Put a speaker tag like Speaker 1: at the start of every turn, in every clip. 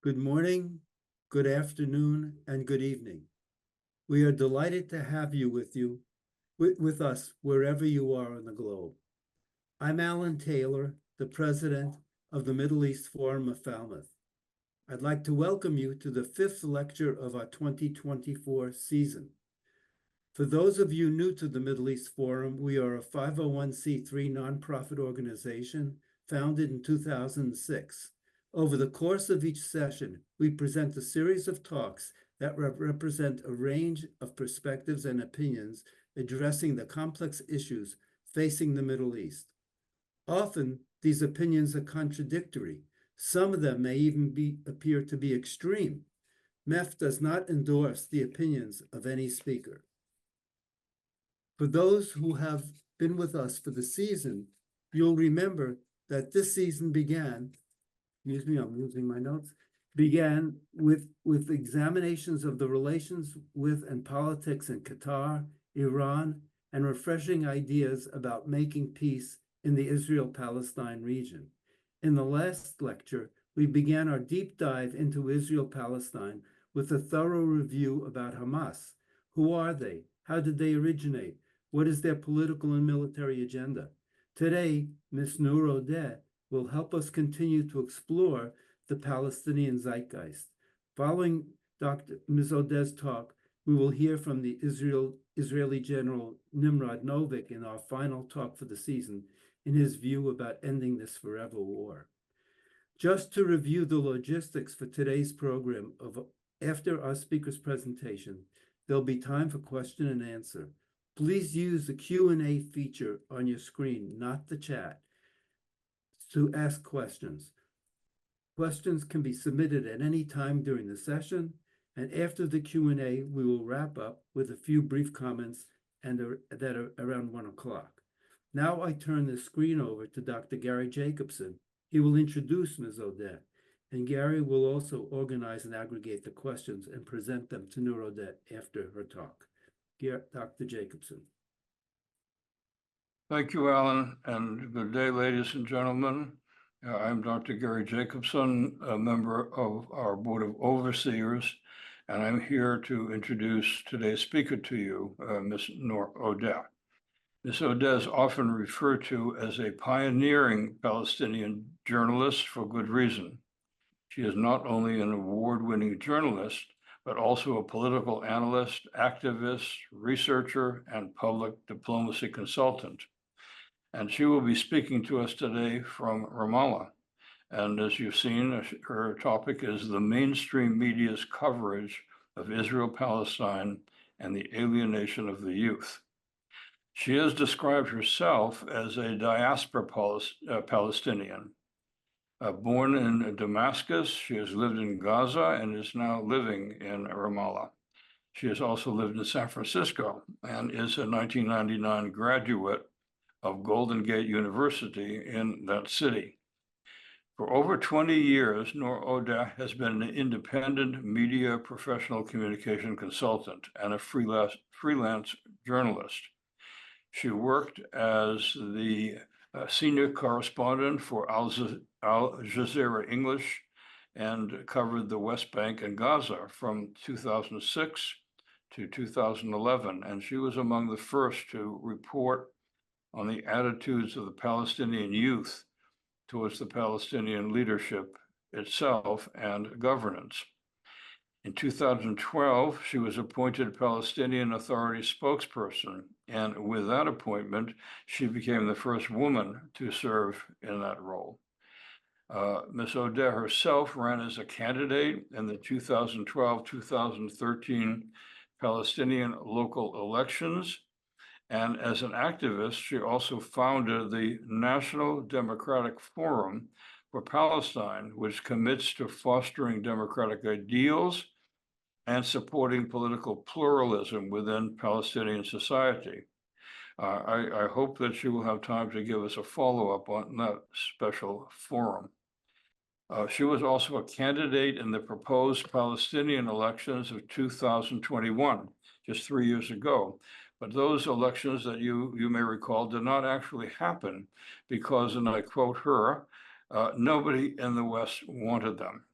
Speaker 1: Good morning, good afternoon, and good evening. We are delighted to have you with us wherever you are on the globe. I'm Alan Taylor, the president of the Middle East Forum of Falmouth. I'd like to welcome you to the fifth lecture of our 2024 season. For those of you new to the Middle East Forum, we are a 501c3 nonprofit organization founded in 2006. Over the course of each session, we present a series of talks that represent a range of perspectives and opinions addressing the complex issues facing the Middle East. Often, these opinions are contradictory. Some of them may even appear to be extreme. MEF does not endorse the opinions of any speaker. For those who have been with us for the season, you'll remember that this season began I'm losing my notes, began with examinations of the relations with and politics in Qatar, Iran, and refreshing ideas about making peace in the Israel-Palestine region. In the last lecture, we began our deep dive into Israel-Palestine with a thorough review about Hamas. Who are they? How did they originate? What is their political and military agenda? Today, Ms. Noor Odeh will help us continue to explore the Palestinian zeitgeist. Following Ms. Odeh's talk, we will hear from the Israeli General Nimrod Novik in our final talk for the season in his view about ending this forever war. Just to review the logistics for today's program, after our speaker's presentation, there'll be time for question and answer. Please use the Q&A feature on your screen, not the chat, to ask questions. Questions can be submitted at any time during the session, and after the Q&A, we will wrap up with a few brief comments that are around 1 o'clock. Now I turn the screen over to Dr. Gary Jacobson. He will introduce Ms. Odeh, and Gary will also organize and aggregate the questions and present them to Noor Odeh after her talk. Dr. Jacobson.
Speaker 2: Thank you, Alan, and good day, ladies and gentlemen. I'm Dr. Gary Jacobson, a member of our Board of Overseers, and I'm here to introduce today's speaker to you, Ms. Noor Odeh. Ms. Odeh is often referred to as a pioneering Palestinian journalist for good reason. She is not only an award-winning journalist, but also a political analyst, activist, researcher, and public diplomacy consultant. And she will be speaking to us today from Ramallah. And as you've seen, her topic is the mainstream media's coverage of Israel-Palestine and the alienation of the youth. She has described herself as a diaspora Palestinian. Born in Damascus, she has lived in Gaza and is now living in Ramallah. She has also lived in San Francisco and is a 1999 graduate of Golden Gate University in that city. For over 20 years, Noor Odeh has been an independent media professional communication consultant and a freelance journalist. She worked as the senior correspondent for Al Jazeera English and covered the West Bank and Gaza from 2006 to 2011. And she was among the first to report on the attitudes of the Palestinian youth towards the Palestinian leadership itself and governance. In 2012, she was appointed Palestinian Authority spokesperson, and with that appointment, she became the first woman to serve in that role. Ms. Odeh herself ran as a candidate in the 2012-2013 Palestinian local elections, and as an activist, she also founded the National Democratic Forum for Palestine, which commits to fostering democratic ideals and supporting political pluralism within Palestinian society. I hope that she will have time to give us a follow-up on that special forum. She was also a candidate in the proposed Palestinian elections of 2021, just 3 years ago. But those elections that you may recall did not actually happen because, and I quote her, nobody in the West wanted them.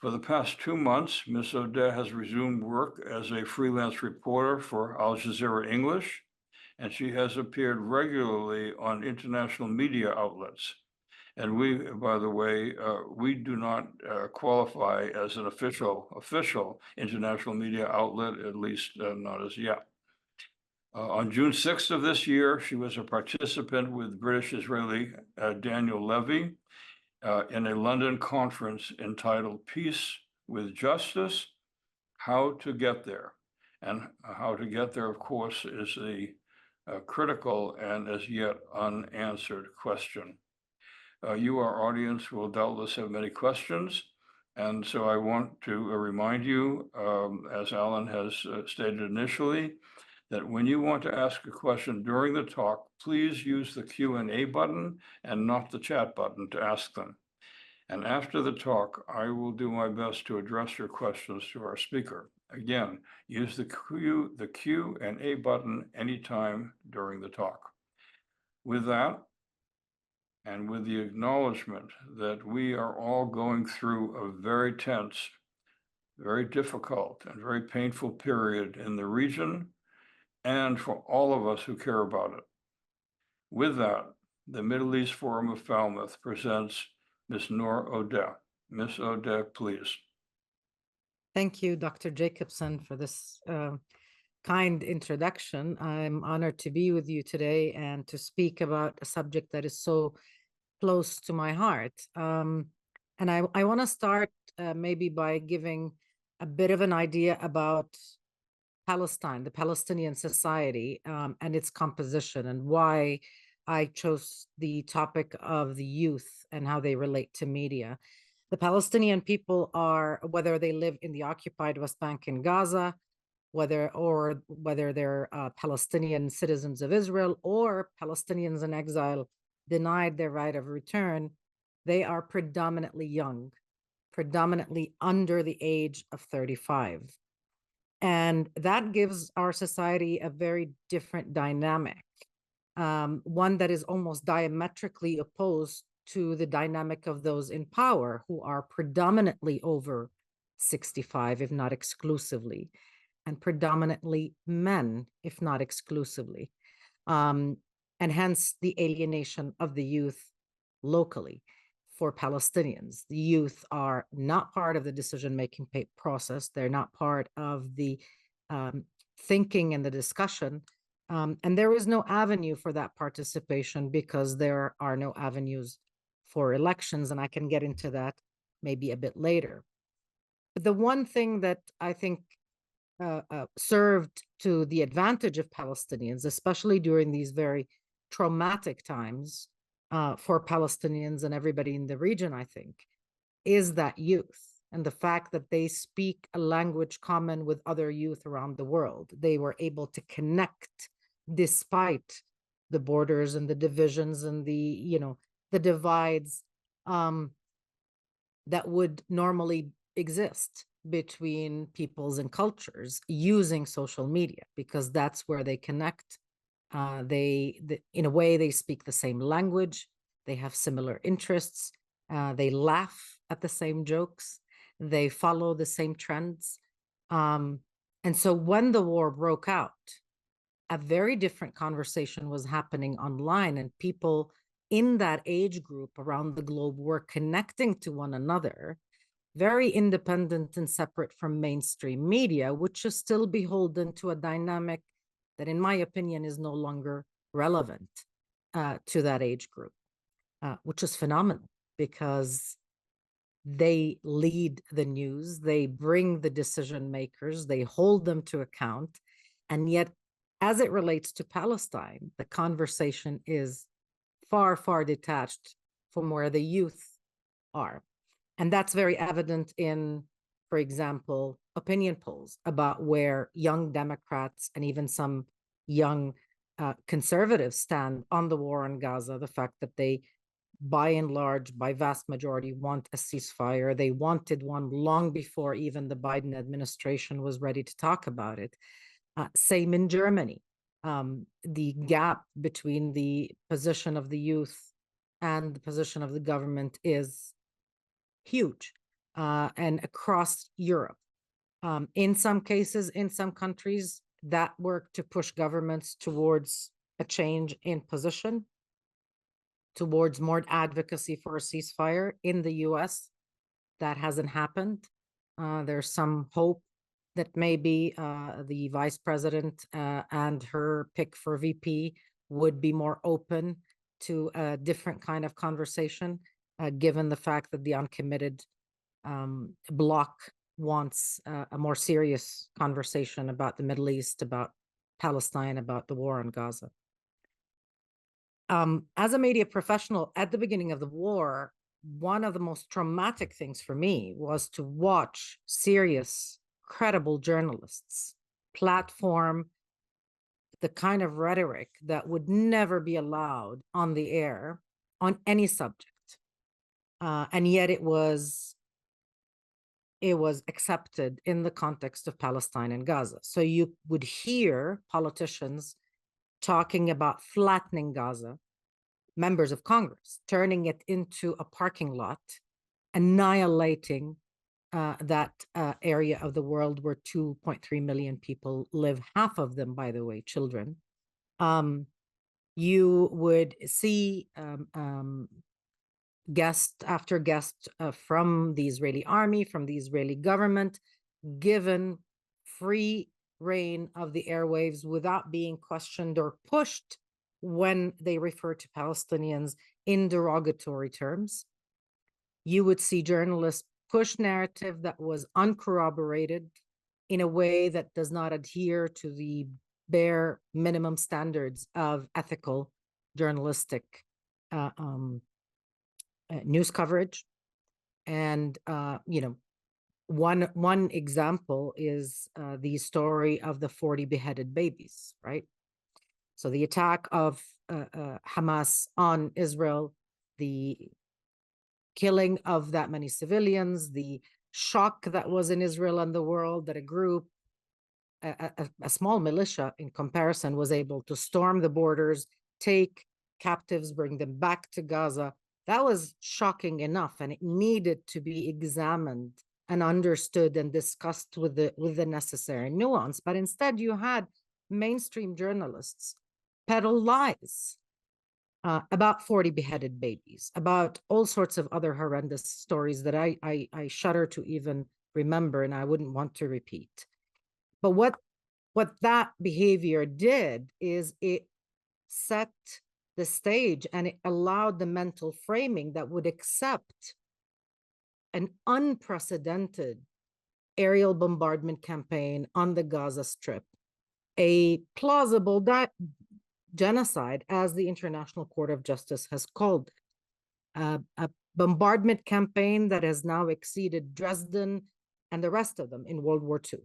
Speaker 2: For the past 2 months, Ms. Odeh has resumed work as a freelance reporter for Al Jazeera English, and she has appeared regularly on international media outlets. And we, by the way, we do not qualify as an official international media outlet, at least not as yet. On June 6th of this year, she was a participant with British-Israeli Daniel Levy in a London conference entitled Peace with Justice, How to Get There. And how to get there, of course, is the critical and as yet unanswered question. You, our audience, will doubtless have many questions. And so I want to remind you, as Alan has stated initially, that when you want to ask a question during the talk, please use the Q&A button and not the chat button to ask them. And after the talk, I will do my best to address your questions to our speaker. Again, use the Q&A button anytime during the talk. With that, and with the acknowledgement that we are all going through a very tense, very difficult, and very painful period in the region, and for all of us who care about it. With that, the Middle East Forum of Falmouth presents Ms. Noor Odeh. Ms. Odeh, please.
Speaker 3: Thank you, Dr. Jacobson, for this kind introduction. I'm honored to be with you today and to speak about a subject that is so close to my heart. And I want to start maybe by giving a bit of an idea about Palestine, the Palestinian society, and its composition, and why I chose the topic of the youth and how they relate to media. The Palestinian people are, whether they live in the occupied West Bank in Gaza, whether they're Palestinian citizens of Israel or Palestinians in exile denied their right of return, they are predominantly young, predominantly under the age of 35. And that gives our society a very different dynamic, one that is almost diametrically opposed to the dynamic of those in power who are predominantly over 65, if not exclusively, and predominantly men, if not exclusively, and hence the alienation of the youth locally. For Palestinians, the youth are not part of the decision-making process. They're not part of the thinking and the discussion. And there is no avenue for that participation because there are no avenues for elections. And I can get into that maybe a bit later. But the one thing that I think served to the advantage of Palestinians, especially during these very traumatic times for Palestinians and everybody in the region, I think, is that youth and the fact that they speak a language common with other youth around the world. They were able to connect despite the borders and the divisions and the divides that would normally exist between peoples and cultures using social media, because that's where they connect. In a way, they speak the same language. They have similar interests. They laugh at the same jokes. They follow the same trends. And so when the war broke out, a very different conversation was happening online, and people in that age group around the globe were connecting to one another, very independent and separate from mainstream media, which is still beholden to a dynamic that, in my opinion, is no longer relevant to that age group, which is phenomenal because they lead the news, they bring the decision makers, they hold them to account. And yet, as it relates to Palestine, the conversation is far, far detached from where the youth are. And that's very evident in, for example, opinion polls about where young Democrats and even some young conservatives stand on the war in Gaza, the fact that they, by and large, by vast majority, want a ceasefire. They wanted one long before even the Biden administration was ready to talk about it. Same in Germany. The gap between the position of the youth and the position of the government is huge. and across Europe. In some cases, in some countries, that work to push governments towards a change in position, towards more advocacy for a ceasefire. In the US, that hasn't happened. There's some hope that maybe the vice president and her pick for VP would be more open to a different kind of conversation, given the fact that the uncommitted bloc wants a more serious conversation about the Middle East, about Palestine, about the war on Gaza. As a media professional at the beginning of the war, one of the most traumatic things for me was to watch serious, credible journalists platform the kind of rhetoric that would never be allowed on the air on any subject. And yet it was accepted in the context of Palestine and Gaza. So you would hear politicians talking about flattening Gaza, members of Congress turning it into a parking lot, annihilating that area of the world where 2.3 million people live, half of them, by the way, children. You would see guest after guest from the Israeli army, from the Israeli government, given free reign of the airwaves without being questioned or pushed when they refer to Palestinians in derogatory terms. You would see journalists push narrative that was uncorroborated in a way that does not adhere to the bare minimum standards of ethical journalistic news coverage. And one example is the story of the 40 beheaded babies, right? So the attack of Hamas on Israel, the killing of that many civilians, the shock that was in Israel and the world that a group, a small militia in comparison, was able to storm the borders, take captives, bring them back to Gaza. That was shocking enough, and it needed to be examined and understood and discussed with the necessary nuance. But instead, you had mainstream journalists peddle lies about 40 beheaded babies, about all sorts of other horrendous stories that I shudder to even remember, and I wouldn't want to repeat. But what that behavior did is it set the stage, and it allowed the mental framing that would accept an unprecedented aerial bombardment campaign on the Gaza Strip, a plausible genocide, as the International Court of Justice has called it, a bombardment campaign that has now exceeded Dresden and the rest of them in World War II,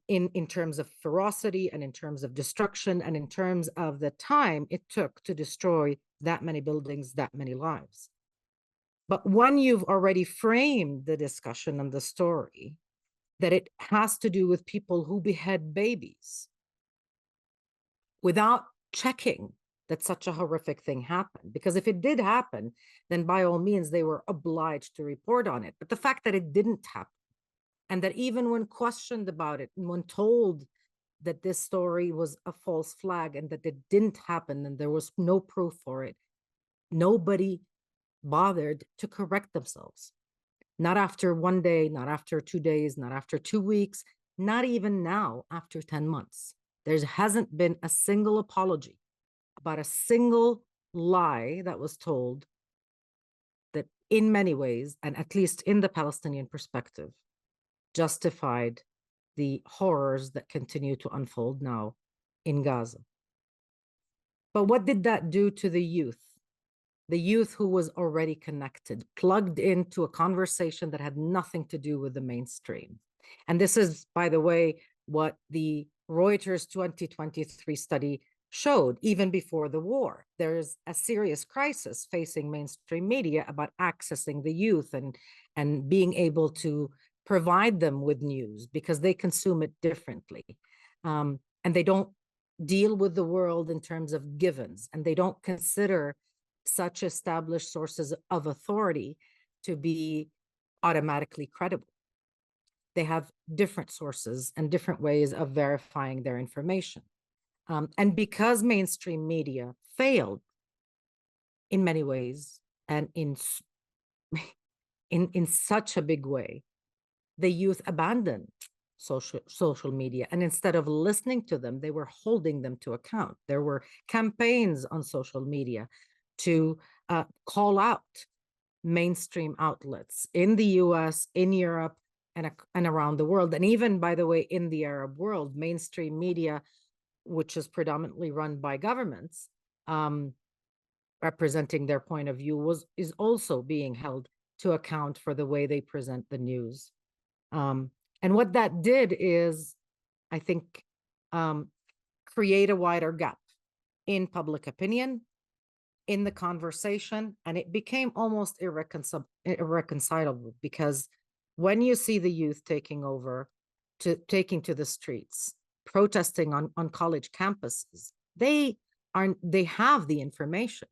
Speaker 3: in terms of ferocity and in terms of destruction and in terms of the time it took to destroy that many buildings, that many lives. But when you've already framed the discussion and the story that it has to do with people who behead babies without checking that such a horrific thing happened, because if it did happen, then by all means they were obliged to report on it. But the fact that it didn't happen, and that even when questioned about it and when told that this story was a false flag and that it didn't happen and there was no proof for it, nobody bothered to correct themselves. Not after one day, not after 2 days, not after 2 weeks, not even now after 10 months. There hasn't been a single apology about a single lie that was told that in many ways, and at least in the Palestinian perspective, justified the horrors that continue to unfold now in Gaza. But what did that do to the youth? The youth who was already connected, plugged into a conversation that had nothing to do with the mainstream. And this is, by the way, what the Reuters 2023 study showed even before the war. There's a serious crisis facing mainstream media about accessing the youth and being able to provide them with news because they consume it differently. And they don't deal with the world in terms of givens, and they don't consider such established sources of authority to be automatically credible. They have different sources and different ways of verifying their information. And because mainstream media failed in many ways and in such a big way, the youth abandoned social media, and instead of listening to them, they were holding them to account. There were campaigns on social media to call out mainstream outlets in the US, in Europe, and around the world. And even, by the way, in the Arab world, mainstream media, which is predominantly run by governments, representing their point of view, is also being held to account for the way they present the news. And what that did is, I think, create a wider gap in public opinion, in the conversation, and it became almost irreconcilable, because when you see the youth taking to the streets, protesting on college campuses, they have the information.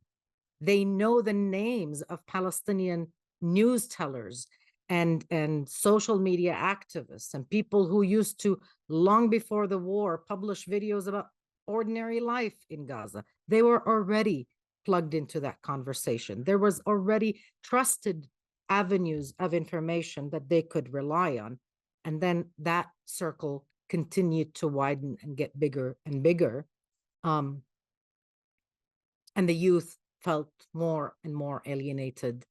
Speaker 3: They know the names of Palestinian news tellers and social media activists and people who used to, long before the war, publish videos about ordinary life in Gaza. They were already plugged into that conversation. There was already trusted avenues of information that they could rely on. And then that circle continued to widen and get bigger and bigger. And the youth felt more and more alienated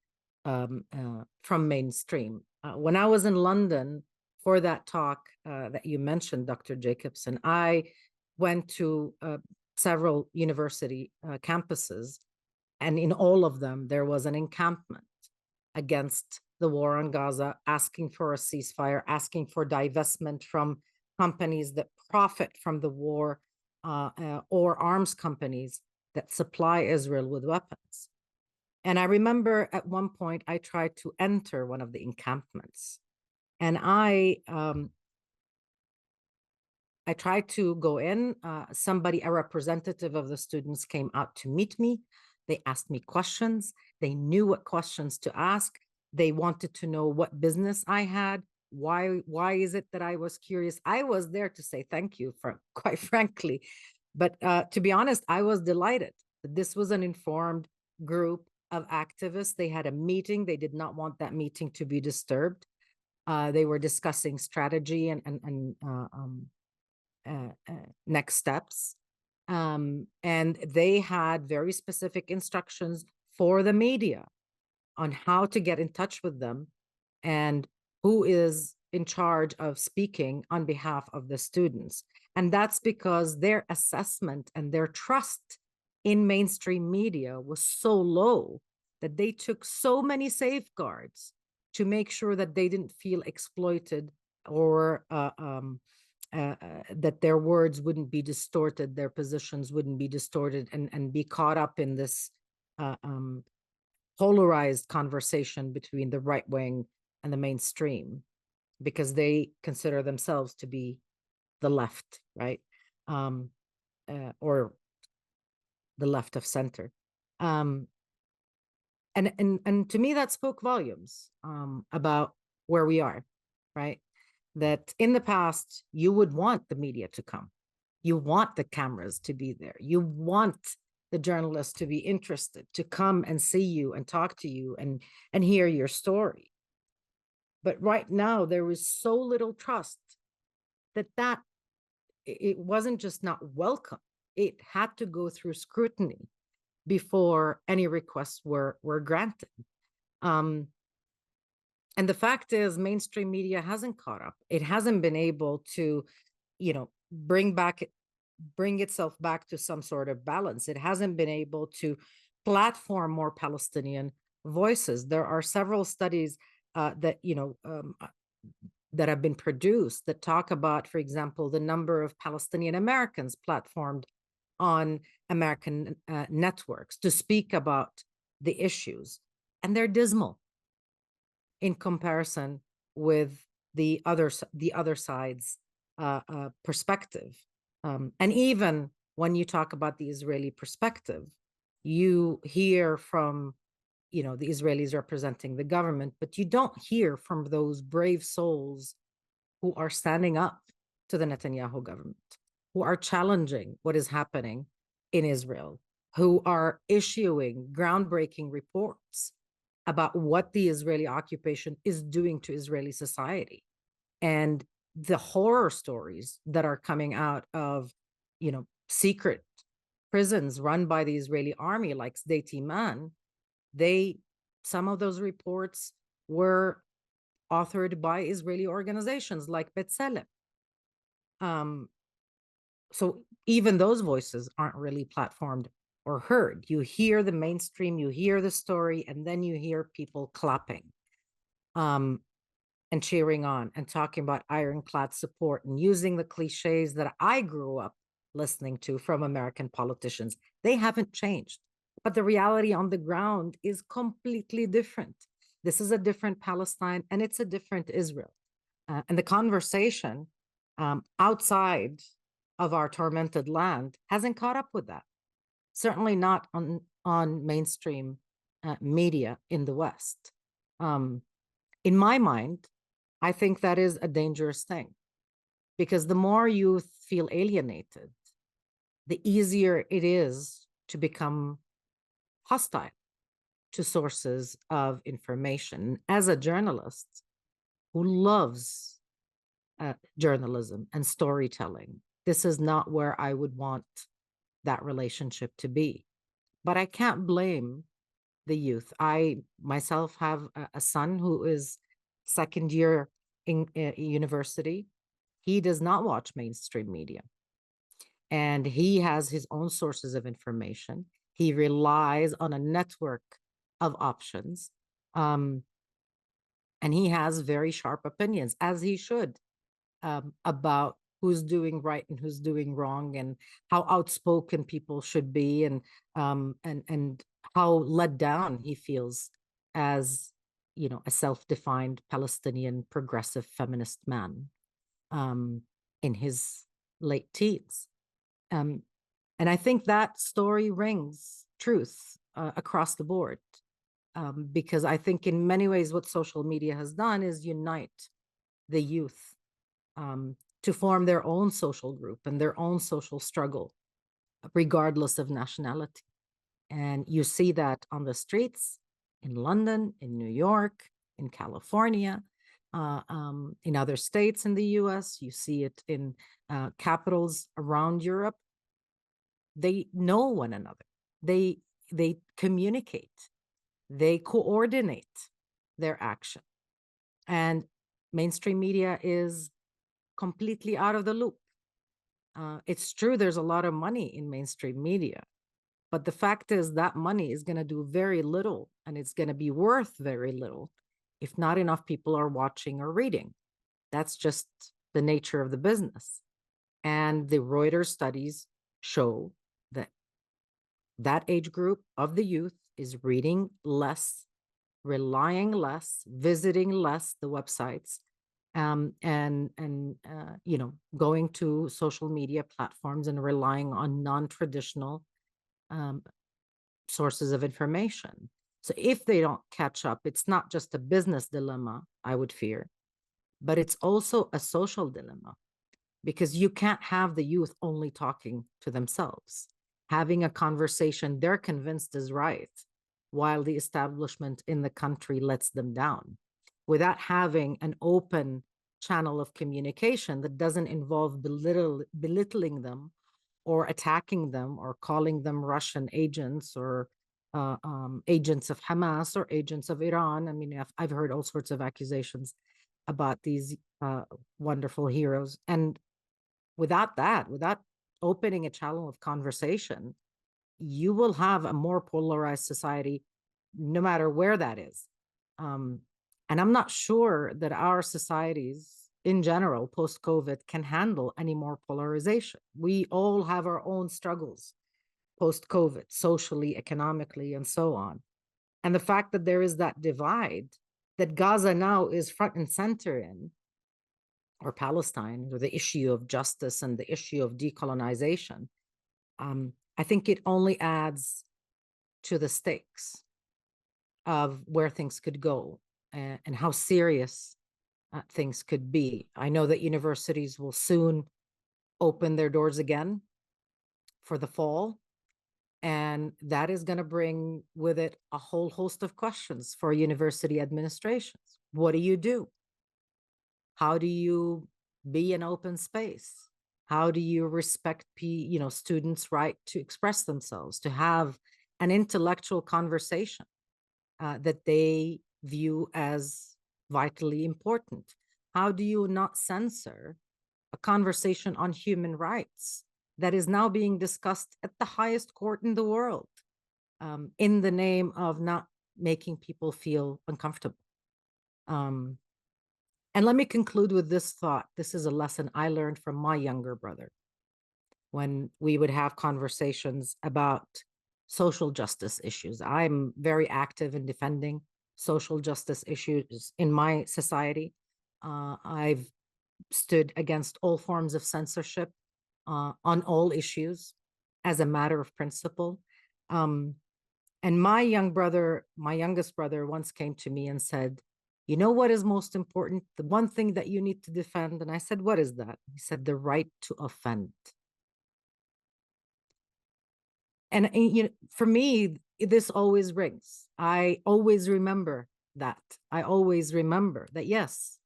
Speaker 3: from mainstream. When I was in London for that talk that you mentioned, Dr. Jacobson, I went to several university campuses, and in all of them, there was an encampment against the war on Gaza, asking for a ceasefire, asking for divestment from companies that profit from the war, or arms companies that supply Israel with weapons. And I remember at one point I tried to enter one of the encampments, and I tried to go in. A representative of the students came out to meet me. They asked me questions. They knew what questions to ask. They wanted to know what business I had. Why is it that I was curious? I was there to say thank you, quite frankly. But to be honest, I was delighted that this was an informed group of activists. They had a meeting. They did not want that meeting to be disturbed. They were discussing strategy and next steps. And they had very specific instructions for the media on how to get in touch with them and who is in charge of speaking on behalf of the students. And that's because their assessment and their trust in mainstream media was so low that they took so many safeguards to make sure that they didn't feel exploited, or that their words wouldn't be distorted, their positions wouldn't be distorted, and be caught up in this polarized conversation between the right wing and the mainstream, because they consider themselves to be the left, right? Or the left of center. And to me, that spoke volumes about where we are, right? That in the past, you would want the media to come. You want the cameras to be there. You want the journalists to be interested, to come and see you and talk to you and hear your story. But right now, there is so little trust that it wasn't just not welcome. It had to go through scrutiny before any requests were granted. And the fact is, mainstream media hasn't caught up. It hasn't been able to, bring itself back to some sort of balance. It hasn't been able to platform more Palestinian voices. There are several studies that that have been produced that talk about, for example, the number of Palestinian Americans platformed on American networks to speak about the issues, and they're dismal in comparison with the other side's perspective. And even when you talk about the Israeli perspective, you hear from the Israelis representing the government, but you don't hear from those brave souls who are standing up to the Netanyahu government, who are challenging what is happening in Israel, who are issuing groundbreaking reports about what the Israeli occupation is doing to Israeli society. And the horror stories that are coming out of, secret prisons run by the Israeli army, like Sdei Timan, some of those reports were authored by Israeli organizations like B'Tselem. So even those voices aren't really platformed or heard. You hear the mainstream, you hear the story, and then you hear people clapping and cheering on and talking about ironclad support and using the cliches that I grew up listening to from American politicians. They haven't changed, but the reality on the ground is completely different. This is a different Palestine, and it's a different Israel. And the conversation outside of our tormented land hasn't caught up with that. Certainly not on mainstream media in the West. In my mind, I think that is a dangerous thing, because the more you feel alienated, the easier it is to become hostile to sources of information. As a journalist who loves journalism and storytelling, this is not where I would want that relationship to be. But I can't blame the youth. I myself have a son who is second year in university. He does not watch mainstream media, and he has his own sources of information. He relies on a network of options, and he has very sharp opinions, as he should, about who's doing right and who's doing wrong, and how outspoken people should be, and how let down he feels as a self-defined Palestinian progressive feminist man in his late teens. And I think that story rings truth across the board, because I think in many ways what social media has done is unite the youth to form their own social group and their own social struggle, regardless of nationality. And you see that on the streets in London, in New York, in California, in other states in the US. You see it in capitals around Europe. They know one another. They communicate. They coordinate their action. And mainstream media is completely out of the loop. It's true there's a lot of money in mainstream media, but the fact is that money is going to do very little, and it's going to be worth very little if not enough people are watching or reading. That's just the nature of the business. And the Reuters studies show that that age group of the youth is reading less, relying less, visiting less the websites, and going to social media platforms and relying on non-traditional sources of information. So if they don't catch up, it's not just a business dilemma, I would fear, but it's also a social dilemma, because you can't have the youth only talking to themselves, having a conversation they're convinced is right, while the establishment in the country lets them down, without having an open channel of communication that doesn't involve belittling them or attacking them or calling them Russian agents or agents of Hamas or agents of Iran. I mean, I've heard all sorts of accusations about these wonderful heroes. And without that, without opening a channel of conversation, you will have a more polarized society, no matter where that is. And I'm not sure that our societies in general, post-COVID, can handle any more polarization. We all have our own struggles post-COVID, socially, economically, and so on. And the fact that there is that divide, that Gaza now is front and center in, or Palestine, or the issue of justice and the issue of decolonization, I think it only adds to the stakes. of where things could go and how serious things could be. I know that universities will soon open their doors again for the fall, and that is going to bring with it a whole host of questions for university administrations. What do you do? How do you be an open space? How do you respect students' right to express themselves, to have an intellectual conversation that they view as vitally important? How do you not censor a conversation on human rights that is now being discussed at the highest court in the world in the name of not making people feel uncomfortable? And let me conclude with this thought. This is a lesson I learned from my younger brother when we would have conversations about social justice issues. I'm very active in defending social justice issues in my society. I've stood against all forms of censorship on all issues as a matter of principle. And my youngest brother once came to me and said, you know what is most important? The one thing that you need to defend. And I said, what is that? He said, the right to offend. And for me, this always rings. I always remember that. I always remember that, yes,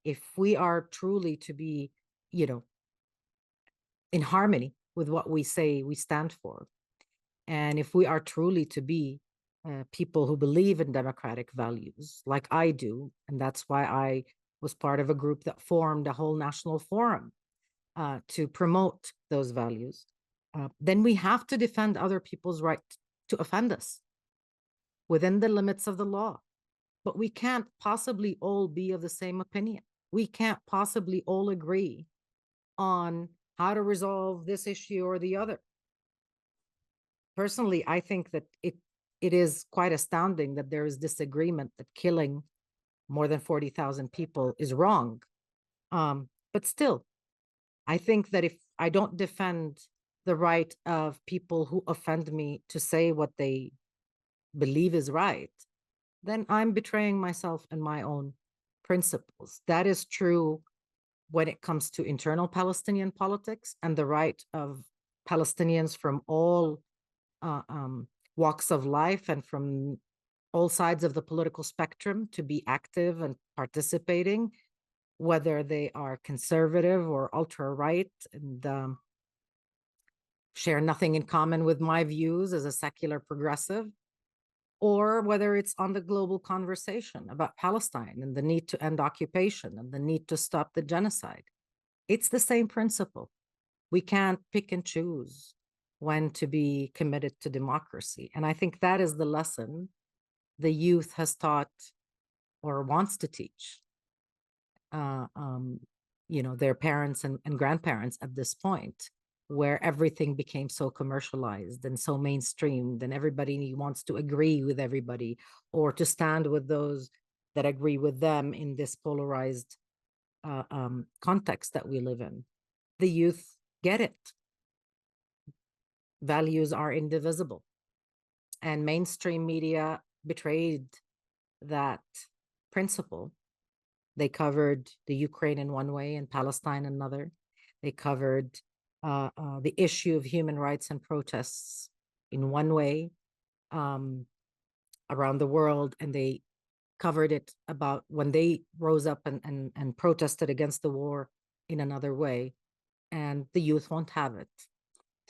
Speaker 3: if we are truly to be, in harmony with what we say we stand for, and if we are truly to be people who believe in democratic values, like I do, and that's why I was part of a group that formed a whole national forum to promote those values, then we have to defend other people's right to offend us within the limits of the law. But we can't possibly all be of the same opinion. We can't possibly all agree on how to resolve this issue or the other. Personally, I think that it is quite astounding that there is disagreement that killing more than 40,000 people is wrong. But still, I think that if I don't defend the right of people who offend me to say what they believe is right, then I'm betraying myself and my own principles. That is true when it comes to internal Palestinian politics and the right of Palestinians from all walks of life and from all sides of the political spectrum to be active and participating, whether they are conservative or ultra-right and share nothing in common with my views as a secular progressive, or whether it's on the global conversation about Palestine and the need to end occupation and the need to stop the genocide. It's the same principle. We can't pick and choose when to be committed to democracy. And I think that is the lesson the youth has taught or wants to teach their parents and grandparents at this point, where everything became so commercialized and so mainstreamed, and everybody wants to agree with everybody or to stand with those that agree with them in this polarized context that we live in. The youth get it. Values are indivisible. And mainstream media betrayed that principle. They covered the Ukraine in one way and Palestine another. They covered the issue of human rights and protests in one way around the world, and they covered it about when they rose up and protested against the war in another way, and the youth won't have it.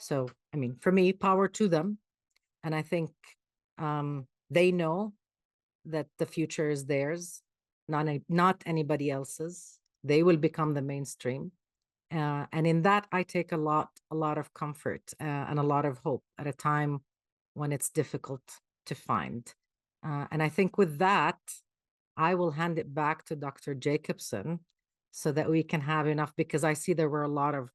Speaker 3: So, I mean, for me, power to them. And I think they know that the future is theirs, not anybody else's. They will become the mainstream. And in that, I take a lot of comfort and a lot of hope at a time when it's difficult to find. And I think with that, I will hand it back to Dr. Jacobson so that we can have enough, because I see there were a lot of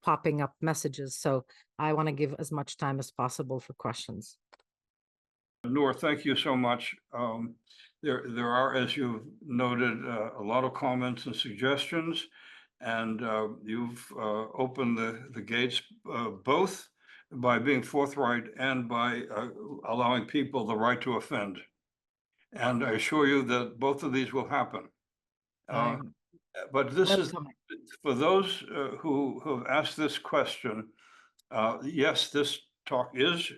Speaker 3: popping up messages. So I want to give as much time as possible for questions.
Speaker 2: Noor, thank you so much. There are, as you've noted, a lot of comments and suggestions, and you've opened the gates both by being forthright and by allowing people the right to offend. And I assure you that both of these will happen.
Speaker 3: I'm
Speaker 2: But this is,
Speaker 3: welcome.
Speaker 2: for those who have asked this question, yes, this talk is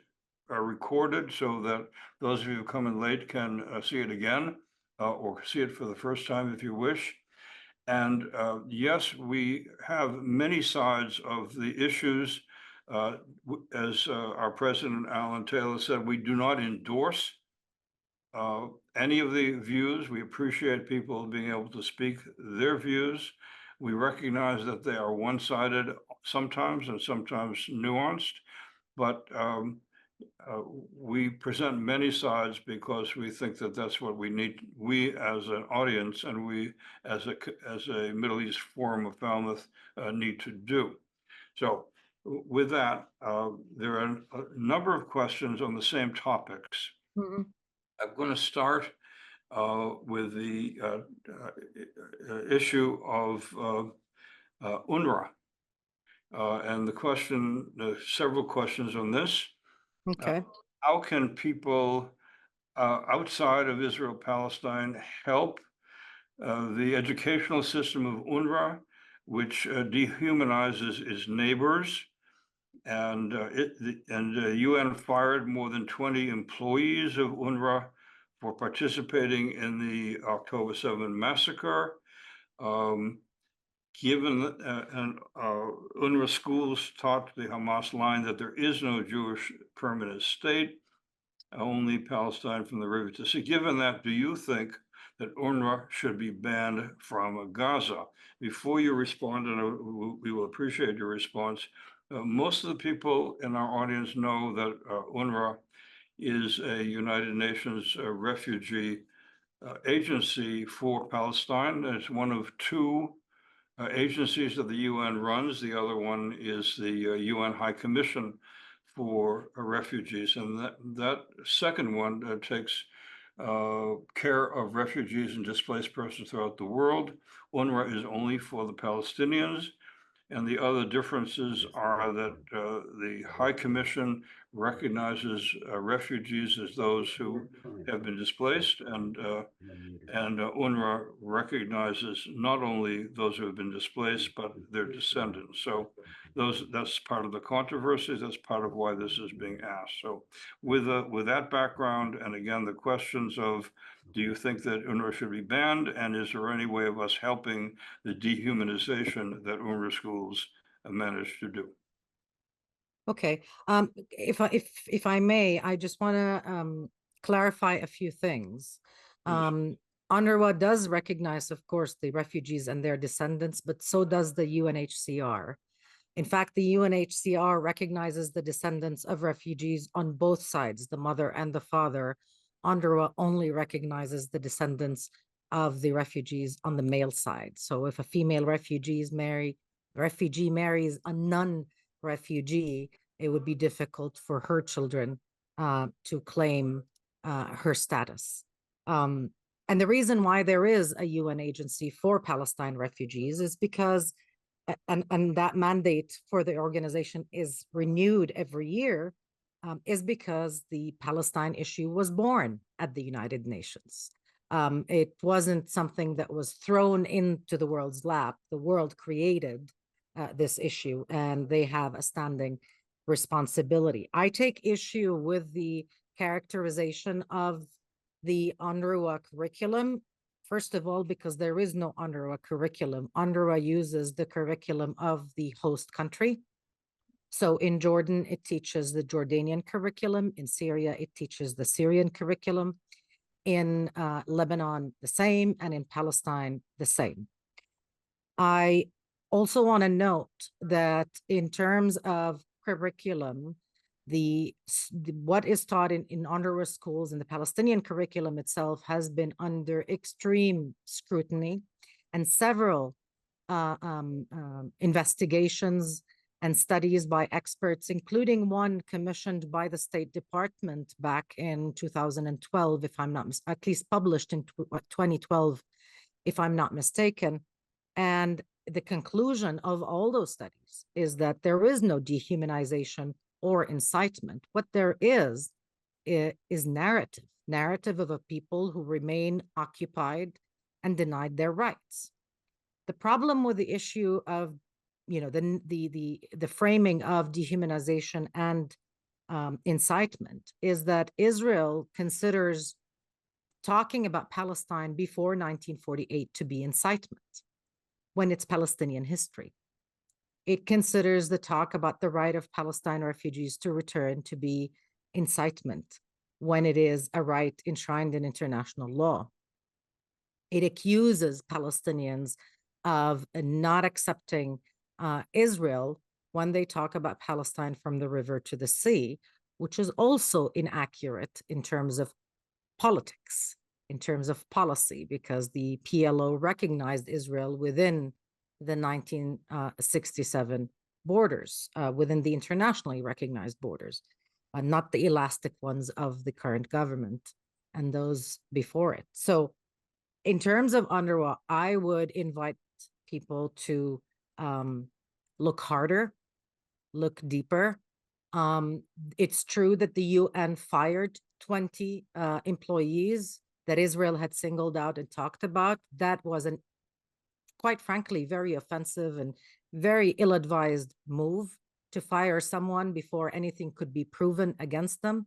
Speaker 2: recorded so that those of you who come in late can see it again or see it for the first time if you wish. And yes, we have many sides of the issues. As our president, Alan Taylor, said, we do not endorse any of the views. We appreciate people being able to speak their views. We recognize that they are one-sided sometimes and sometimes nuanced, but we present many sides because we think that that's what we need. We as an audience and we as a Middle East Forum of Falmouth need to do. So with that, there are a number of questions on the same topics.
Speaker 3: Mhm.
Speaker 2: I'm going to start with the issue of UNRWA. And the question, several questions on this.
Speaker 3: Okay.
Speaker 2: How can people outside of Israel, Palestine help the educational system of UNRWA, which dehumanizes its neighbors? And the UN fired more than 20 employees of UNRWA for participating in the October 7 massacre. Given and UNRWA schools taught the Hamas line that there is no Jewish permanent state, only Palestine from the river to sea. Given that, do you think that UNRWA should be banned from Gaza? Before you respond, and we will appreciate your response, most of the people in our audience know that UNRWA is a United Nations refugee agency for Palestine. It's one of two agencies that the UN runs. The other one is the UN High Commission for refugees. And that second one takes care of refugees and displaced persons throughout the world. UNRWA is only for the Palestinians. And the other differences are that the High Commission recognizes refugees as those who have been displaced, and UNRWA recognizes not only those who have been displaced, but their descendants. So that's part of the controversy. That's part of why this is being asked. So with that background, and again, the questions of, do you think that UNRWA should be banned? And is there any way of us helping the dehumanization that UNRWA schools have managed to do?
Speaker 3: Okay. If I may, I just want to clarify a few things. UNRWA does recognize, of course, the refugees and their descendants, but so does the UNHCR. In fact, the UNHCR recognizes the descendants of refugees on both sides, the mother and the father. UNRWA only recognizes the descendants of the refugees on the male side. So if a female refugee marries a non-refugee, it would be difficult for her children to claim her status. And the reason why there is a UN agency for Palestine refugees is because, and that mandate for the organization is renewed every year, is because the Palestine issue was born at the United Nations. It wasn't something that was thrown into the world's lap. The world created this issue, and they have a standing responsibility. I take issue with the characterization of the UNRWA curriculum. First of all, because there is no UNRWA curriculum. UNRWA uses the curriculum of the host country. So in Jordan, it teaches the Jordanian curriculum. In Syria, it teaches the Syrian curriculum. In Lebanon, the same, and in Palestine, the same. I also want to note that in terms of curriculum, what is taught in UNRWA schools and the Palestinian curriculum itself has been under extreme scrutiny, and several investigations and studies by experts, including one commissioned by the State Department back in 2012, if I'm not, at least published in 2012, if I'm not mistaken. And the conclusion of all those studies is that there is no dehumanization or incitement. What there is narrative of a people who remain occupied and denied their rights. The problem with the issue of, the framing of dehumanization and incitement is that Israel considers talking about Palestine before 1948 to be incitement when it's Palestinian history. It considers the talk about the right of Palestine refugees to return to be incitement when it is a right enshrined in international law. It accuses Palestinians of not accepting Israel when they talk about Palestine from the river to the sea, which is also inaccurate in terms of politics, in terms of policy, because the PLO recognized Israel within the 1967 borders, within the internationally recognized borders, not the elastic ones of the current government and those before it. So in terms of UNRWA, I would invite people to look harder, look deeper. It's true that the UN fired 20 employees that Israel had singled out and talked about. That was quite frankly, very offensive and very ill-advised move to fire someone before anything could be proven against them.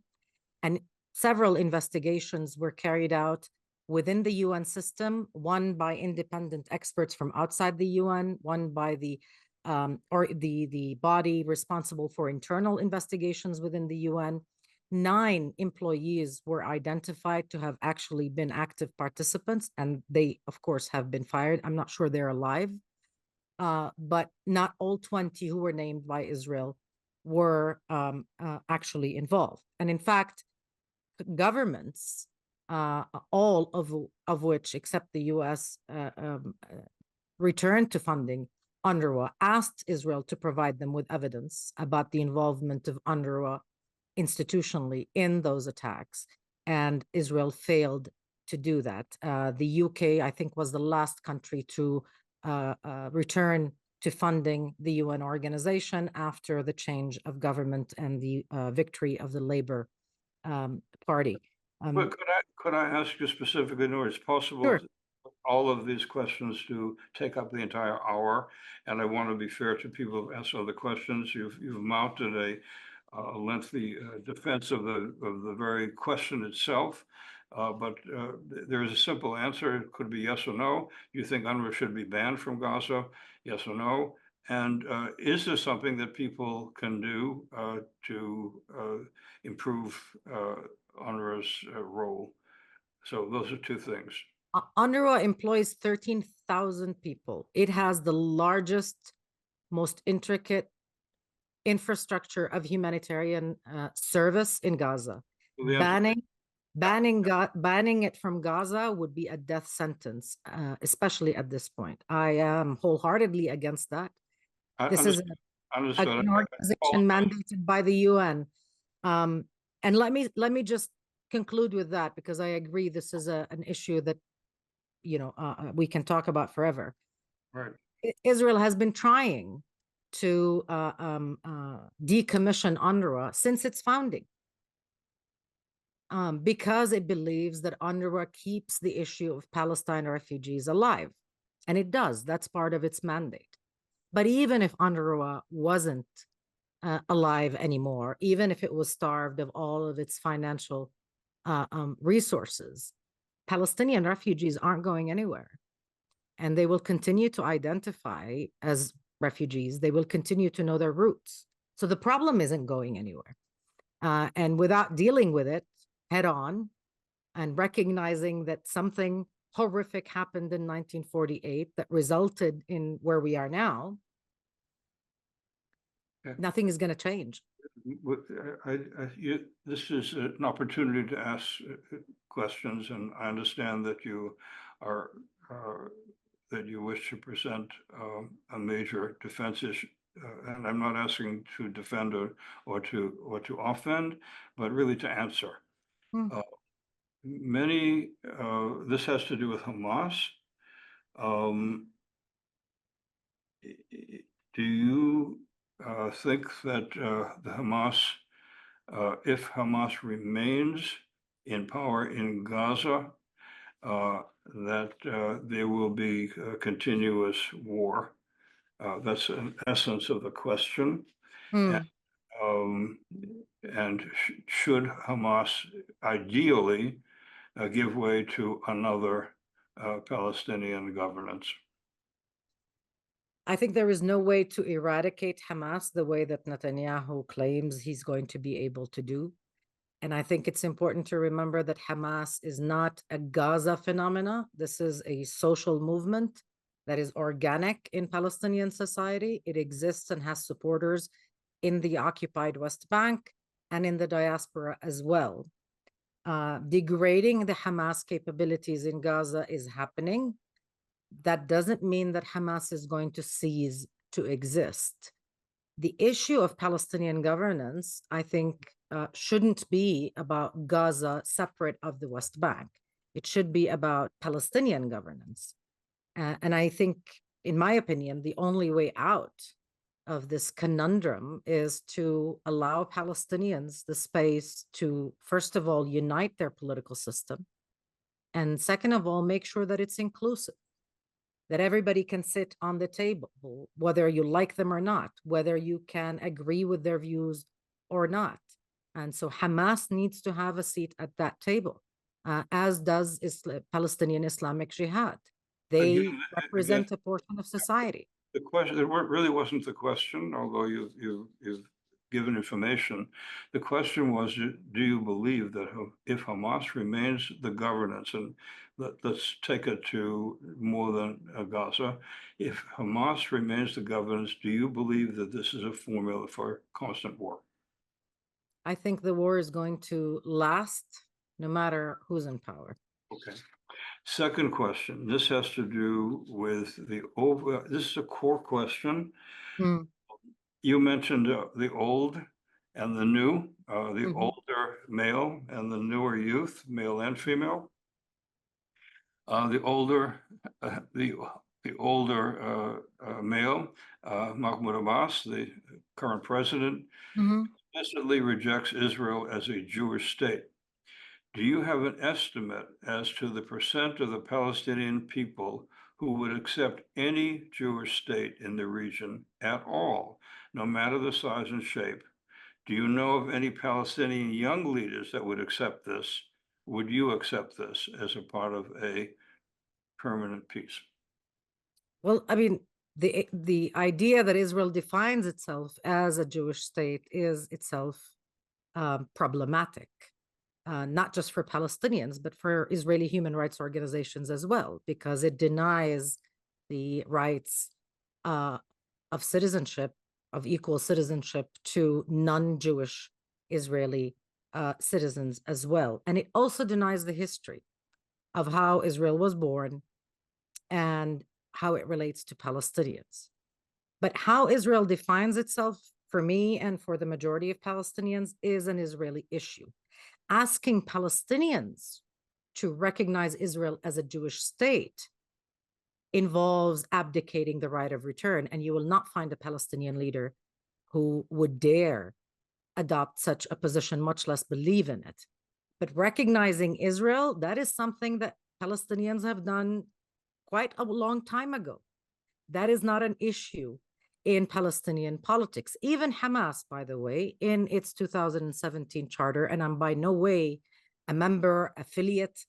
Speaker 3: And several investigations were carried out within the UN system, one by independent experts from outside the UN, one by the body responsible for internal investigations within the UN. 9 employees were identified to have actually been active participants, and they, of course, have been fired. I'm not sure they're alive, but not all 20 who were named by Israel were actually involved. And in fact, governments, all of which, except the US, returned to funding UNRWA, asked Israel to provide them with evidence about the involvement of UNRWA institutionally in those attacks, and Israel failed to do that. The UK, I think, was the last country to return to funding the UN organization after the change of government and the victory of the Labour Party.
Speaker 2: But could I ask you specifically, in it's possible
Speaker 3: Sure.
Speaker 2: all of these questions to take up the entire hour, and I want to be fair to people who ask other questions. You've mounted a lengthy defense of the very question itself, but there is a simple answer. It could be yes or no. You think UNRWA should be banned from Gaza? Yes or no? And is there something that people can do to improve UNRWA's role? So those are two things.
Speaker 3: UNRWA employs 13,000 people. It has the largest, most intricate infrastructure of humanitarian service in Gaza.
Speaker 2: Well,
Speaker 3: Banning it from Gaza would be a death sentence, especially at this point. I am wholeheartedly against that. This is an organization mandated by the UN. And let me just conclude with that, because I agree this is an issue that we can talk about forever.
Speaker 2: Right.
Speaker 3: Israel has been trying to decommission UNRWA since its founding, because it believes that UNRWA keeps the issue of Palestine refugees alive. And it does. That's part of its mandate. But even if UNRWA wasn't alive anymore, even if it was starved of all of its financial resources, Palestinian refugees aren't going anywhere. And they will continue to identify as refugees. They will continue to know their roots. So the problem isn't going anywhere. And without dealing with it head on and recognizing that something horrific happened in 1948 that resulted in where we are now, nothing is going to change.
Speaker 2: This is an opportunity to ask questions, and I understand that you are that you wish to present a major defense issue, and I'm not asking to defend or to offend, but really to answer. This has to do with Hamas. Do you think that the Hamas, if Hamas remains in power in Gaza, that there will be a continuous war. That's an essence of the question.
Speaker 3: Hmm.
Speaker 2: Um, and should Hamas ideally give way to another Palestinian governance?
Speaker 3: I think there is no way to eradicate Hamas the way that Netanyahu claims he's going to be able to do. And I think it's important to remember that Hamas is not a Gaza phenomena. This is a social movement that is organic in Palestinian society. It exists and has supporters in the occupied West Bank and in the diaspora as well. Degrading the Hamas capabilities in Gaza is happening. That doesn't mean that Hamas is going to cease to exist. The issue of Palestinian governance, I think, shouldn't be about Gaza separate of the West Bank. It should be about Palestinian governance. And I think, in my opinion, the only way out of this conundrum is to allow Palestinians the space to, first of all, unite their political system. And second of all, make sure that it's inclusive, that everybody can sit on the table, whether you like them or not, whether you can agree with their views or not. And so Hamas needs to have a seat at that table, as does Palestinian Islamic Jihad. They represent a portion of society.
Speaker 2: The question, it really wasn't the question, although you've given information. The question was, do you believe that if Hamas remains the governance, and let's take it to more than Gaza, if Hamas remains the governance, do you believe that this is a formula for constant war?
Speaker 3: I think the war is going to last no matter who's in power.
Speaker 2: Okay. Second question, this has to do with this is a core question.
Speaker 3: Mm.
Speaker 2: You mentioned the old and the new, the
Speaker 3: Mhm.
Speaker 2: older male and the newer youth, male and female. The older male, Mahmoud Abbas, the current president,
Speaker 3: Mhm.
Speaker 2: explicitly rejects Israel as a Jewish state. Do you have an estimate as to the percent of the Palestinian people who would accept any Jewish state in the region at all, no matter the size and shape? Do you know of any Palestinian young leaders that would accept this? Would you accept this as a part of a permanent peace?
Speaker 3: Well, I mean, the idea that Israel defines itself as a Jewish state is itself problematic, not just for Palestinians, but for Israeli human rights organizations as well, because it denies the rights of citizenship, of equal citizenship to non-Jewish Israeli citizens as well. And it also denies the history of how Israel was born and how it relates to Palestinians. But how Israel defines itself, for me and for the majority of Palestinians, is an Israeli issue. Asking Palestinians to recognize Israel as a Jewish state involves abdicating the right of return, and you will not find a Palestinian leader who would dare adopt such a position, much less believe in it. But recognizing Israel, that is something that Palestinians have done quite a long time ago. That is not an issue in Palestinian politics. Even Hamas, by the way, in its 2017 charter, and I'm by no way a member, affiliate,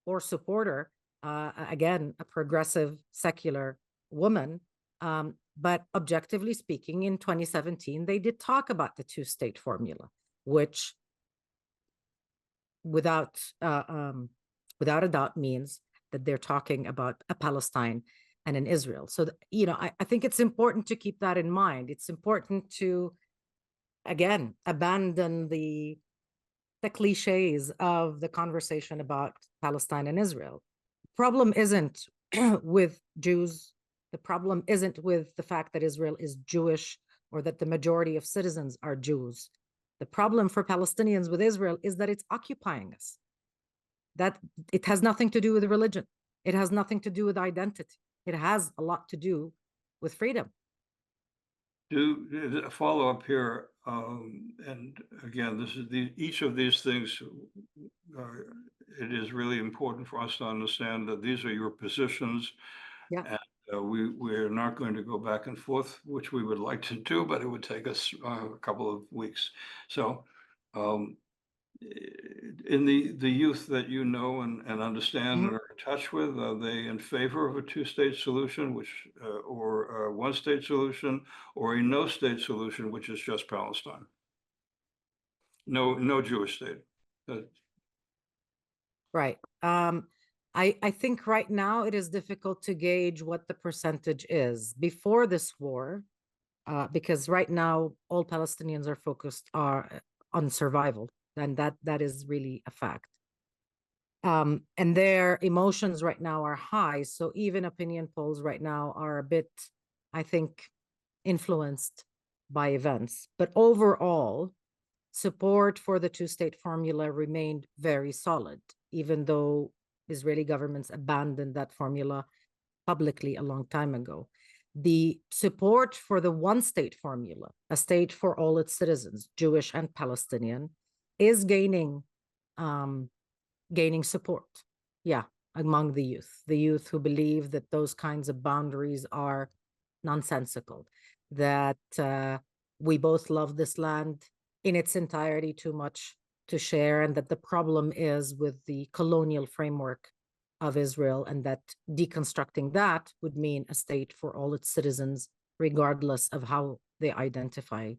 Speaker 3: or supporter, again, a progressive secular woman, but objectively speaking, in 2017, they did talk about the two-state formula, which without a doubt means that they're talking about a Palestine and an Israel. So, I think it's important to keep that in mind. It's important to, again, abandon the cliches of the conversation about Palestine and Israel. The problem isn't with Jews. The problem isn't with the fact that Israel is Jewish or that the majority of citizens are Jews. The problem for Palestinians with Israel is that it's occupying us. That it has nothing to do with religion. It has nothing to do with identity. It has a lot to do with freedom.
Speaker 2: A follow-up here, and again, this is each of these things, it is really important for us to understand that these are your positions.
Speaker 3: Yeah.
Speaker 2: And we're not going to go back and forth, which we would like to do, but it would take us a couple of weeks. So in the youth that you know and understand and are in touch with, are they in favor of a two-state solution, which or a one-state solution, or a no-state solution, which is just Palestine? No Jewish state.
Speaker 3: Right. I think right now it is difficult to gauge what the percentage is before this war, because right now all Palestinians are focused on survival, and that is really a fact. And their emotions right now are high, so even opinion polls right now are a bit, I think, influenced by events. But overall, support for the two-state formula remained very solid, even though Israeli governments abandoned that formula publicly a long time ago. The support for the one-state formula, a state for all its citizens, Jewish and Palestinian, is gaining support. Yeah, among the youth who believe that those kinds of boundaries are nonsensical, that we both love this land in its entirety too much to share, and that the problem is with the colonial framework of Israel, and that deconstructing that would mean a state for all its citizens, regardless of how they identify.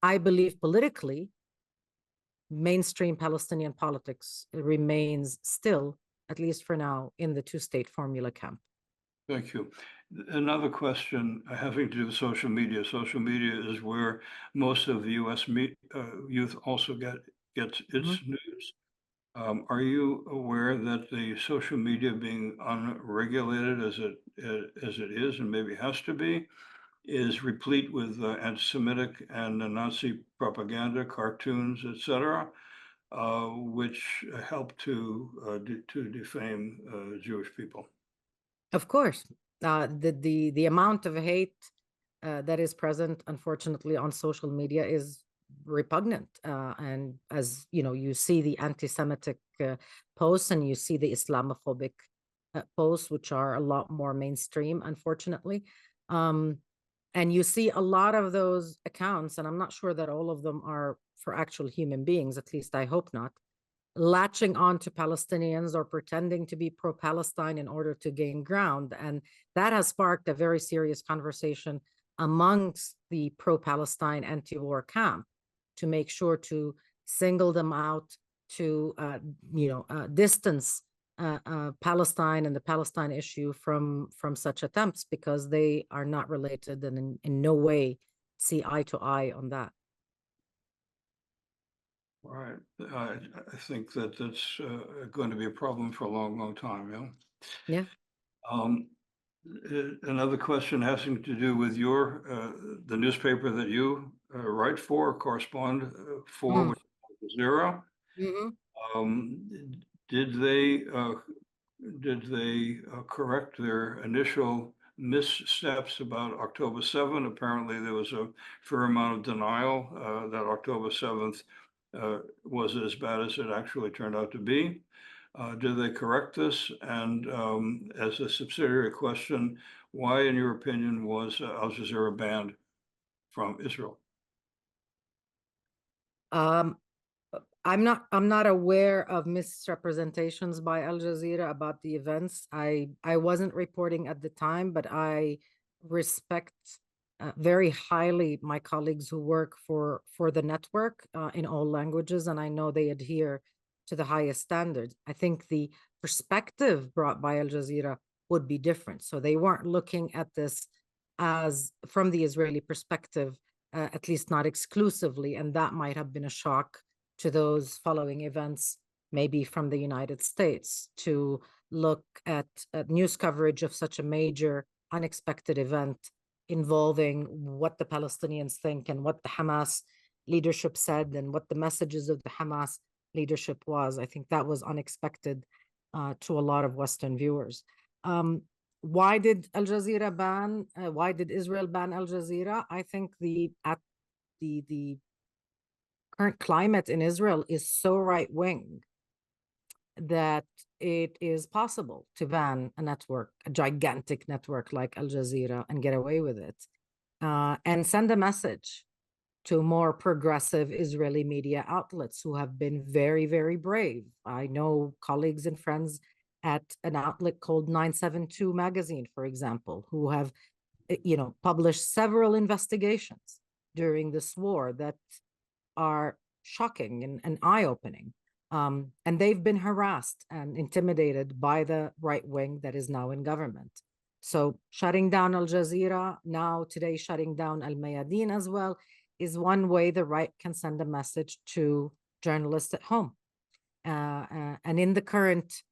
Speaker 3: I believe politically, mainstream Palestinian politics remains still, at least for now, in the two-state formula camp.
Speaker 2: Thank you. Another question having to do with social media. Social media is where most of the U.S. Youth also gets its news. Are you aware that the social media being unregulated as it is, and maybe has to be, is replete with anti-Semitic and Nazi propaganda, cartoons, etc., which help to defame Jewish people?
Speaker 3: Of course, the amount of hate that is present, unfortunately, on social media is repugnant. And as you know, you see the anti-Semitic posts, and you see the Islamophobic posts, which are a lot more mainstream, unfortunately. And you see a lot of those accounts, and I'm not sure that all of them are for actual human beings, at least I hope not, latching on to Palestinians or pretending to be pro-Palestine in order to gain ground. And that has sparked a very serious conversation amongst the pro-Palestine anti-war camp to make sure to single them out, to distance Palestine and the Palestine issue from such attempts, because they are not related and in no way see eye to eye on that.
Speaker 2: All right. I think that that's going to be a problem for a long, long time.
Speaker 3: Yeah.
Speaker 2: Another question having to do with the newspaper that you write for, correspond for, which is Al Jazeera. Did they correct their initial missteps about October 7th? Apparently, there was a fair amount of denial that October 7th was as bad as it actually turned out to be. Did they correct this? And as a subsidiary question, why, in your opinion, was Al Jazeera banned from Israel?
Speaker 3: I'm not aware of misrepresentations by Al Jazeera about the events. I wasn't reporting at the time, but I respect very highly my colleagues who work for the network in all languages, and I know they adhere to the highest standards. I think the perspective brought by Al Jazeera would be different. So they weren't looking at this as from the Israeli perspective, at least not exclusively, and that might have been a shock to those following events, maybe from the United States, to look at news coverage of such a major, unexpected event involving what the Palestinians think and what the Hamas leadership said and what the messages of the Hamas leadership was. I think that was unexpected to a lot of Western viewers. Why did Al Jazeera ban? Why did Israel ban Al Jazeera? I think the current climate in Israel is so right wing that it is possible to ban a network, a gigantic network like Al Jazeera, and get away with it, and send a message to more progressive Israeli media outlets who have been very, very brave. I know colleagues and friends at an outlet called 972 Magazine, for example, who have, published several investigations during this war that are shocking and eye-opening. And they've been harassed and intimidated by the right wing that is now in government. So shutting down Al Jazeera, now today shutting down Al Mayadeen as well, is one way the right can send a message to journalists at home. And in the current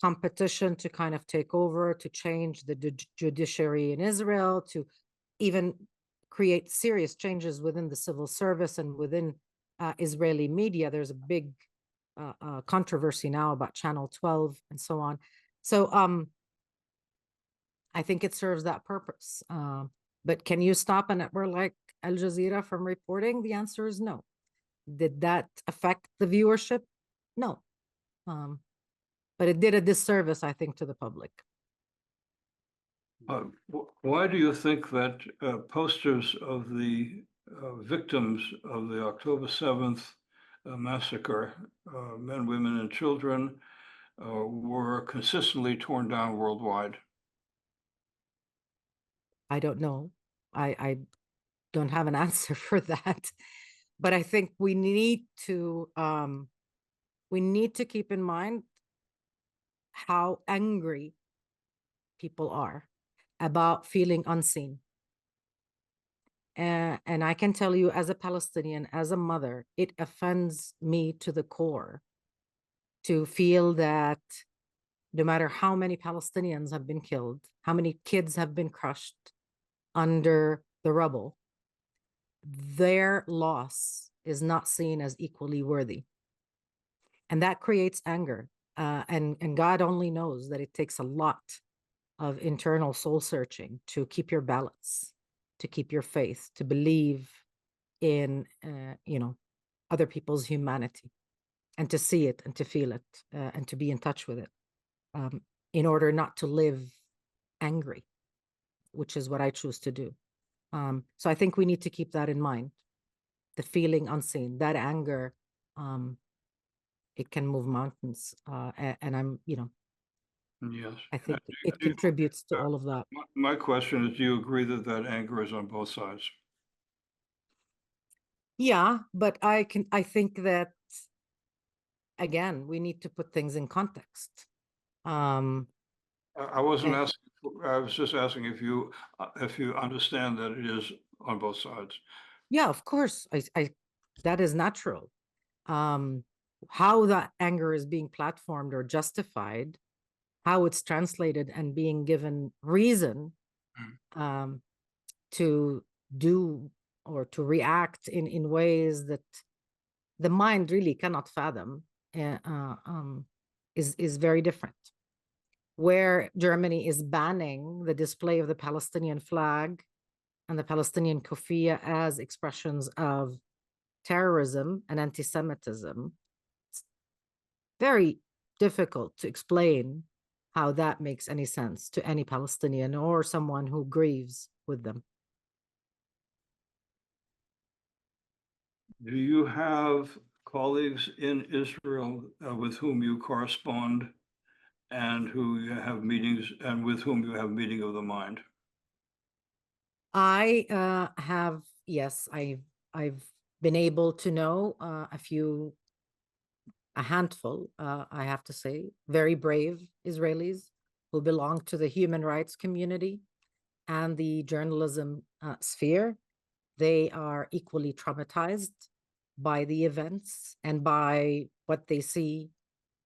Speaker 3: competition to kind of take over, to change the judiciary in Israel, to even create serious changes within the civil service and within Israeli media, there's a big controversy now about Channel 12 and so on. So I think it serves that purpose. But can you stop a network like Al Jazeera from reporting? The answer is no. Did that affect the viewership? No. But it did a disservice, I think, to the public.
Speaker 2: Why do you think that posters of the victims of the October 7th massacre, men, women, and children, were consistently torn down worldwide?
Speaker 3: I don't know. I don't have an answer for that. But I think we need to keep in mind how angry people are about feeling unseen. And I can tell you, as a Palestinian, as a mother, it offends me to the core to feel that no matter how many Palestinians have been killed, how many kids have been crushed under the rubble, their loss is not seen as equally worthy. And that creates anger. And God only knows that it takes a lot of internal soul searching to keep your balance, to keep your faith, to believe in, other people's humanity, and to see it and to feel it, and to be in touch with it, in order not to live angry, which is what I choose to do. So I think we need to keep that in mind. The feeling unseen, that anger, it can move mountains. And I'm,
Speaker 2: Yes.
Speaker 3: I think it contributes to all of that.
Speaker 2: My question is, do you agree that that anger is on both sides?
Speaker 3: Yeah, but I think that, again, we need to put things in context.
Speaker 2: I wasn't
Speaker 3: And-
Speaker 2: asking, I was just asking if you understand that it is on both sides.
Speaker 3: yeah, of course, that is natural. How that anger is being platformed or justified, how it's translated and being given reason to do or to react in ways that the mind really cannot fathom, is very different. Where Germany is banning the display of the Palestinian flag and the Palestinian kufiya as expressions of terrorism and anti-Semitism, it's very difficult to explain how that makes any sense to any Palestinian or someone who grieves with them.
Speaker 2: Do you have colleagues in Israel with whom you correspond and who you have meetings and with whom you have meeting of the mind?
Speaker 3: I have, yes, I've been able to know a handful, I have to say, very brave Israelis who belong to the human rights community and the journalism sphere. They are equally traumatized by the events and by what they see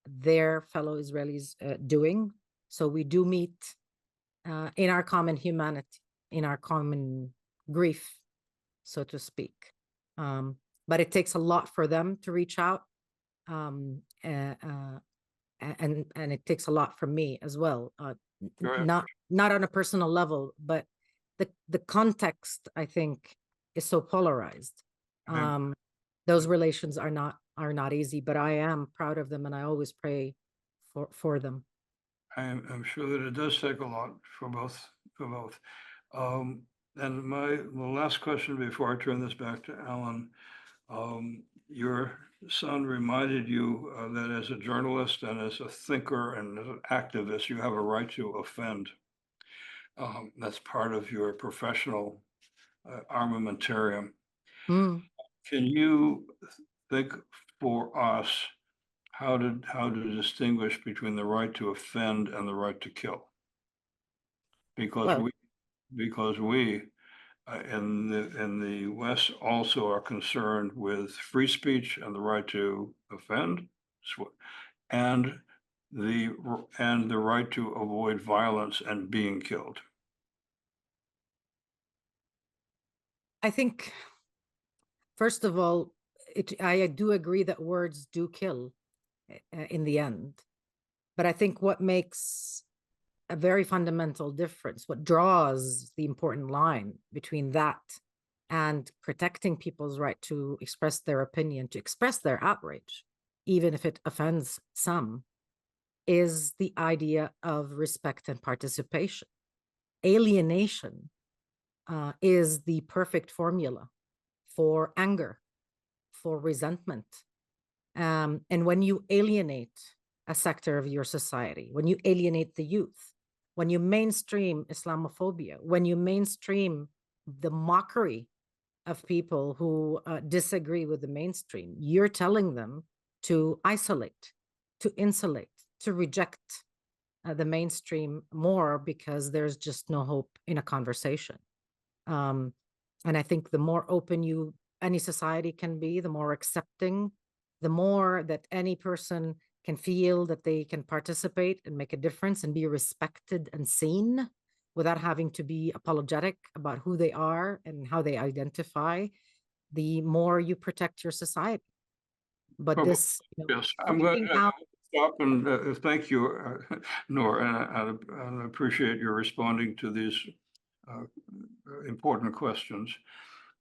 Speaker 3: their fellow Israelis doing. So we do meet in our common humanity, in our common grief, so to speak. But it takes a lot for them to reach out. And it takes a lot from me as well.
Speaker 2: Right.
Speaker 3: Not not on a personal level, but the context, I think, is so polarized.
Speaker 2: I'm-
Speaker 3: Those relations are not easy, but I am proud of them, and I always pray for them.
Speaker 2: I'm sure that it does take a lot for both. And the last question before I turn this back to Alan, your son reminded you that as a journalist and as a thinker and as an activist, you have a right to offend. That's part of your professional armamentarium.
Speaker 3: Mm.
Speaker 2: Can you think for us how to distinguish between the right to offend and the right to kill? Because
Speaker 3: Well,
Speaker 2: we in the West also are concerned with free speech and the right to offend, and the right to avoid violence and being killed.
Speaker 3: I think, first of all, I do agree that words do kill in the end. But I think what makes a very fundamental difference, what draws the important line between that and protecting people's right to express their opinion, to express their outrage, even if it offends some, is the idea of respect and participation. Alienation is the perfect formula for anger, for resentment. And when you alienate a sector of your society, when you alienate the youth, when you mainstream Islamophobia, when you mainstream the mockery of people who disagree with the mainstream, you're telling them to isolate, to insulate, to reject the mainstream more because there's just no hope in a conversation. And I think the more open any society can be, the more accepting, the more that any person can feel that they can participate and make a difference and be respected and seen without having to be apologetic about who they are and how they identify, the more you protect your society. But this,
Speaker 2: Yes, I'm going
Speaker 3: speaking
Speaker 2: to
Speaker 3: out,
Speaker 2: stop and thank you, Noor, and I appreciate your responding to these important questions.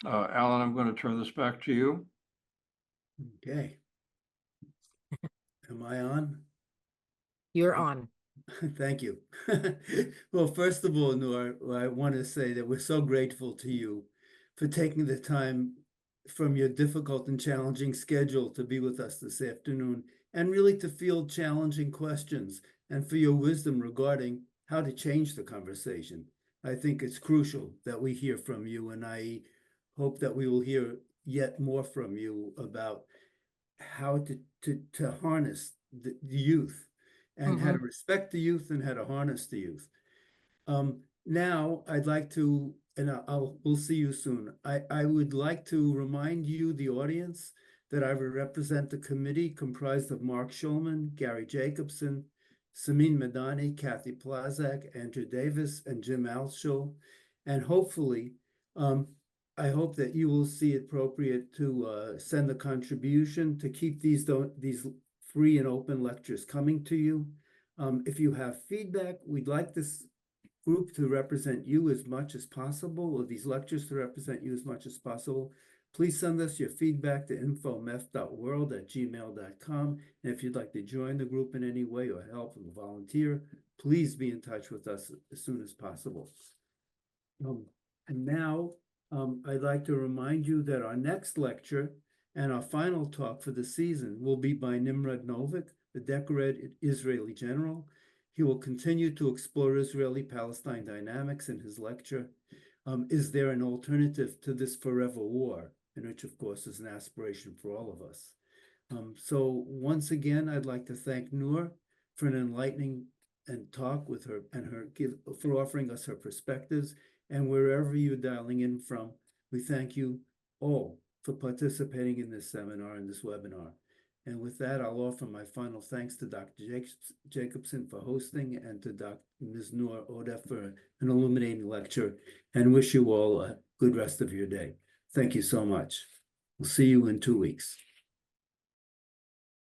Speaker 2: Alan, I'm going to turn this back to you.
Speaker 1: Okay. Am I on?
Speaker 3: you're on.
Speaker 1: Thank you. Well, first of all, Noor, I want to say that we're so grateful to you for taking the time from your difficult and challenging schedule to be with us this afternoon and really to field challenging questions and for your wisdom regarding how to change the conversation. I think it's crucial that we hear from you, and I hope that we will hear yet more from you about how to harness the youth and how to respect the youth and how to harness the youth. Now I'd like to, and we'll see you soon. I would like to remind you, the audience, that I represent the committee comprised of Mark Schulman, Gary Jacobson, Samin Madani, Kathy Plazak, Andrew Davis, and Jim Alshul. And hopefully, I hope that you will see it appropriate to send a contribution to keep these free and open lectures coming to you. If you have feedback, we'd like this group to represent you as much as possible, or these lectures to represent you as much as possible. Please send us your feedback to info.mef.world@gmail.com. And if you'd like to join the group in any way or help and volunteer, please be in touch with us as soon as possible. And now I'd like to remind you that our next lecture and our final talk for the season will be by Nimrod Novik, the decorated Israeli general. He will continue to explore Israeli-Palestine dynamics in his lecture, Is There an Alternative to This Forever War? And which, of course, is an aspiration for all of us. So once again, I'd like to thank Noor for an enlightening talk with her and for offering us her perspectives. And wherever you're dialing in from, we thank you all for participating in this seminar and this webinar. And with that, I'll offer my final thanks to Dr. Jacobson for hosting and to Ms. Noor Oda for an illuminating lecture, and wish you all a good rest of your day. Thank you so much. We'll see you in 2 weeks.